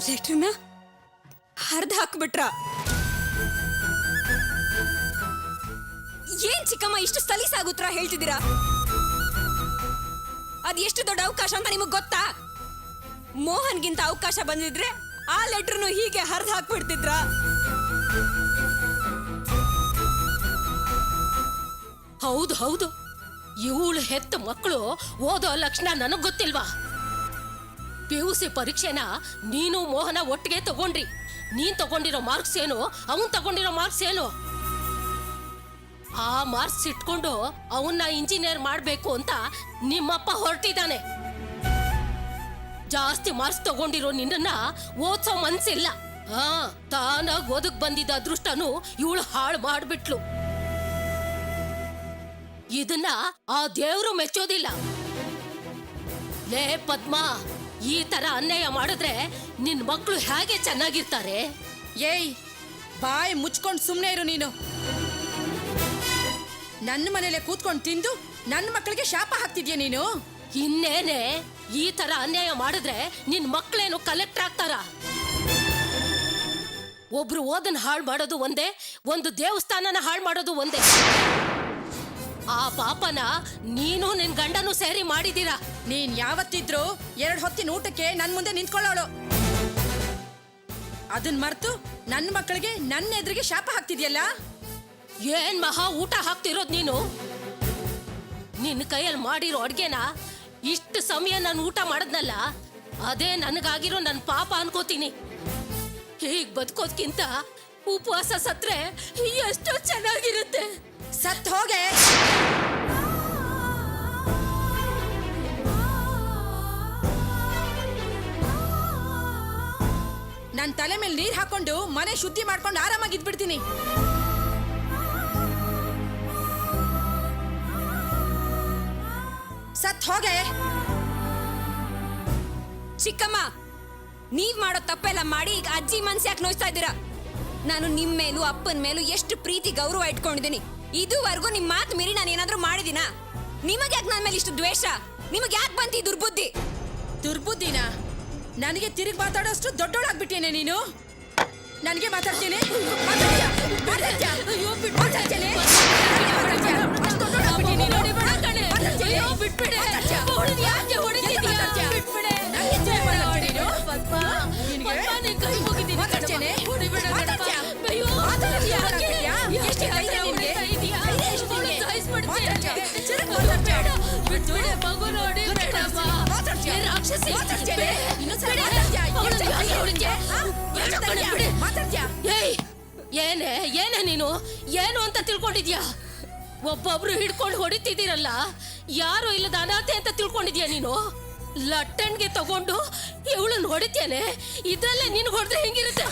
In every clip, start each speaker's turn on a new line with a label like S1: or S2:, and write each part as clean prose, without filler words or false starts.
S1: ಲೆಟ್ರನ್ನ ಹರಿದು ಹಾಕ್ಬಿಟ್ರ? ಏನ್ ಚಿಕ್ಕಮ್ಮ ಇಷ್ಟು ಸಲೀಸಾಗುತ್ತರ ಹೇಳ್ತಿದ್ದೀರಾ? ಅದ್ ಎಷ್ಟು ದೊಡ್ಡ ಅವಕಾಶ ಅಂತ ನಿಮಗ್ ಗೊತ್ತಾ? ಮೋಹನ್ಗಿಂತ ಅವಕಾಶ ಬಂದಿದ್ರೆ ಆ ಲೆಟ್ರನ್ನು ಹೀಗೆ ಹರಿದು ಹಾಕ್ಬಿಡ್ತಿದ್ರ?
S2: ಹೌದು ಹೌದು, ಇವಳು ಹೆತ್ತ ಮಕ್ಕಳು ಓದೋ ಲಕ್ಷಣ ನನಗ್ ಗೊತ್ತಿಲ್ವಾ? PUC ಪರೀಕ್ಷೆನ ನೀನು ಮೋಹನ ಒಟ್ಟಿಗೆ ತಗೊಂಡ್ರಿ. ನೀನ್ ತಗೊಂಡಿರೋ ಮಾರ್ಕ್ಸ್ ಏನು, ಅವನ್ ತಗೊಂಡಿರೋ ಮಾರ್ಕ್ಸ್ ಏನು? ಆ ಮಾರ್ಕ್ಸ್ ಇಟ್ಕೊಂಡು ಅವನ್ನ ಇಂಜಿನಿಯರ್ ಮಾಡ್ಬೇಕು ಅಂತ ನಿಮ್ಮಪ್ಪ ಹೊರಟಿದ್ದಾನೆ. ಜಾಸ್ತಿ ಮಾರ್ಕ್ಸ್ ತಗೊಂಡಿರೋ ನಿನ್ನ ಓದ್ಸೋ ಮನ್ಸಿಲ್ಲ. ತಾನಾಗ್ ಓದಕ್ ಬಂದಿದ್ದ ಅದೃಷ್ಟನು ಇವಳು ಹಾಳು ಮಾಡ್ಬಿಟ್ಲು. ಇದನ್ನ ಆ ದೇವ್ರು ಮೆಚ್ಚೋದಿಲ್ಲ. ಲೇ ಪದ್ಮ, ಈ ತರ ಅನ್ಯಾಯ ಮಾಡಿದ್ರೆ ನಿನ್ ಮಕ್ಕಳು ಹೇಗೆ ಚೆನ್ನಾಗಿರ್ತಾರೆ?
S3: ಏಯ್, ಬಾಯ್ ಮುಚ್ಕೊಂಡು ಸುಮ್ಮನೆ ಇರು ನೀನು. ನನ್ನ ಮನೇಲೆ ಕೂತ್ಕೊಂಡು ತಿಂದು ನನ್ನ ಮಕ್ಕಳಿಗೆ ಶಾಪ ಹಾಕ್ತಿದ್ಯಾ ನೀನು?
S2: ಇನ್ನೇನೆ, ಈ ತರ ಅನ್ಯಾಯ ಮಾಡಿದ್ರೆ ನಿನ್ ಮಕ್ಕಳೇನು ಕಲೆಕ್ಟರ್ ಆಗ್ತಾರ? ಒಬ್ರು ಓದನ್ ಹಾಳು ಮಾಡೋದು ಒಂದೇ, ಒಂದು ದೇವಸ್ಥಾನನ ಹಾಳು ಮಾಡೋದು ಒಂದೇ. ಆ ಪಾಪನ ನೀನು ನಿನ್ ಗಂಡನು ಸೇರಿ ಮಾಡಿದೀರಾ.
S3: ನೀನ್ ಯಾವತ್ತಿದ್ರು 2 ಹೊತ್ತಿನ ಊಟಕ್ಕೆ ನನ್ ಮುಂದೆ ನಿಂತ್ಕೊಳ್ಳೋಳು. ಅದನ್ ಮರ್ತು ನನ್ನ ಮಕ್ಕಳಿಗೆ ನನ್ನ ಎದುರಿಗೆ ಶಾಪ ಹಾಕ್ತಿದ್ಯಲ್ಲ?
S2: ಏನ್ ಮಹಾ ಊಟ ಹಾಕ್ತಿರೋದ್ ನೀನು? ನಿನ್ನ ಕೈಯಲ್ಲಿ ಮಾಡಿರೋ ಅಡ್ಗೆನ ಇಷ್ಟು ಸಮಯ ನಾನು ಊಟ ಮಾಡದ್ನಲ್ಲ, ಅದೇ ನನಗಾಗಿರೋ ನನ್ನ ಪಾಪ ಅನ್ಕೋತೀನಿ. ಹೀಗ್ ಬದುಕೋದ್ಕಿಂತ ಉಪವಾಸ ಸತ್ರೆ ಎಷ್ಟೋ ಚೆನ್ನಾಗಿರುತ್ತೆ.
S3: ಸತ್ ಹೋಗೆ. ನನ್ ತಲೆ ಮೇಲೆ ನೀರ್ ಹಾಕೊಂಡು ಮನೆ ಶುದ್ಧಿ ಮಾಡ್ಕೊಂಡು ಆರಾಮಾಗಿದ್ಬಿಡ್ತೀನಿ. ಸತ್ ಹೋಗೆ.
S1: ಚಿಕ್ಕಮ್ಮ, ನೀವ್ ಮಾಡೋ ತಪ್ಪೆಲ್ಲ ಮಾಡಿ ಈಗ ಅಜ್ಜಿ ಮನ್ಸ್ ಯಾಕೆ ನೋಯ್ತಾ ಇದ್ದೀರಾ? ನಾನು ನಿಮ್ ಮೇಲೂ ಅಪ್ಪನ ಮೇಲೂ ಎಷ್ಟು ಪ್ರೀತಿ ಗೌರವ ಇಟ್ಕೊಂಡಿದ್ದೀನಿ. ಇದುವರೆಗೂ ನಿಮ್ ಮಾತು ಮೀರಿ ನಾನು ಏನಾದ್ರೂ ಮಾಡಿದಿನಾ? ನಿಮಗೆ ಯಾಕೆ ನನ್ನ ಮೇಲೆ ಇಷ್ಟು ದ್ವೇಷ? ನಿಮಗೆ ಯಾಕೆ ಬಂತು ಈ ದುರ್ಬುದ್ಧಿ?
S3: ದುರ್ಬುದ್ಧಿನ ನನಗೆ ತಿರುಗಿ ಮಾತಾಡೋಷ್ಟು ದೊಡ್ಡೋಳಾಗ್ಬಿಟ್ಟೇನೆ ನೀನು. ನನಗೆ ಮಾತಾಡ್ತೀನಿ.
S2: ಏನೇ ಏನೇ ನೀನು ಏನು ಅಂತ ತಿಳ್ಕೊಂಡಿದ್ಯಾ? ಒಬ್ಬೊಬ್ರು ಹಿಡ್ಕೊಂಡು ಹೊಡಿತಿದ್ದೀರಲ್ಲ, ಯಾರು ಇಲ್ಲದ ಅನಾಥೆ ಅಂತ ತಿಳ್ಕೊಂಡಿದ್ಯಾ ನೀನು? ಲಟ್ಟಣ್ಗೆ ತಗೊಂಡು ಇವಳನ್ನ ಹೊಡಿತೇನೆ, ಇದರಲ್ಲೇ ನೀನು ಹೊಡೆದ್ರೆ ಹೆಂಗಿರುತ್ತೆ?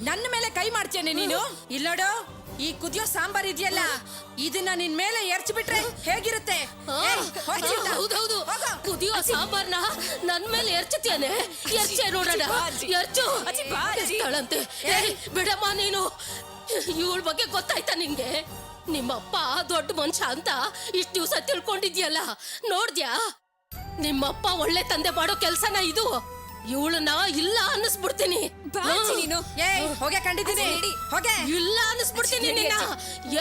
S3: ನನ್ನ ಮೇಲೆ ಕೈ ಮಾಡ್ತೇನೆ ನೀನು? ಇಲ್ಲೋಡು, ಈ ಕುದಿಯೋ ಸಾಂಬಾರ್ ಇದೆಯಲ್ಲ, ಇದನ್ನ ನಿನ್ ಮೇಲೆ ಎರಚಿ ಬಿಟ್ರೆ ಹೇಗಿರುತ್ತೆ?
S2: ಹೌದೌದು, ಕುದಿಯೋ ಸಾಂಬಾರ್ನ ನನ್ ಮೇಲೆ ಎರಚುತ್ತೇನೆ. ಎರಚೆ ನೋಡೋಣ, ಎರಚು. ತಳಂತೆ ಬಿಡಮ್ಮ ನೀನು. ಇವಳ ಬಗ್ಗೆ ಗೊತ್ತಾಯ್ತಾ ನಿಂಗೆ? ನಿಮ್ಮಪ್ಪ ದೊಡ್ಡ ಮನುಷ್ಯ ಅಂತ ಇಷ್ಟು ದಿವಸ ತಿಳ್ಕೊಂಡಿದ್ಯಲ್ಲ, ನೋಡ್ದ್ಯಾ? ನಿಮ್ಮಪ್ಪ ಒಳ್ಳೆ ತಂದೆ ಮಾಡೋ ಕೆಲ್ಸನ ಇದು. ಇವಳನ್ನ ಇಲ್ಲ ಅನ್ನಿಸ್ಬಿಡ್ತೀನಿ.
S3: ಹೋಗೆ ಕಂಡಿದ್ದೀನಿ, ಹೋಗೆ.
S2: ಇಲ್ಲ ಅನ್ನಿಸ್ಬಿಡ್ತೀನಿ ನಿನ್ನ.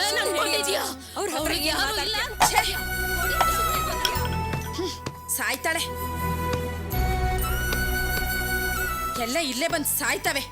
S2: ಏನ್ ಅನ್ಕೊಂಡಿದ್ಯಾ? ಅವ್ರಿಗೆ ಯಾರು ಇಲ್ಲ.
S3: ಸಾಯ್ತಾಳೆ. ಎಲ್ಲ ಇಲ್ಲೇ ಬಂದು ಸಾಯ್ತವೆ.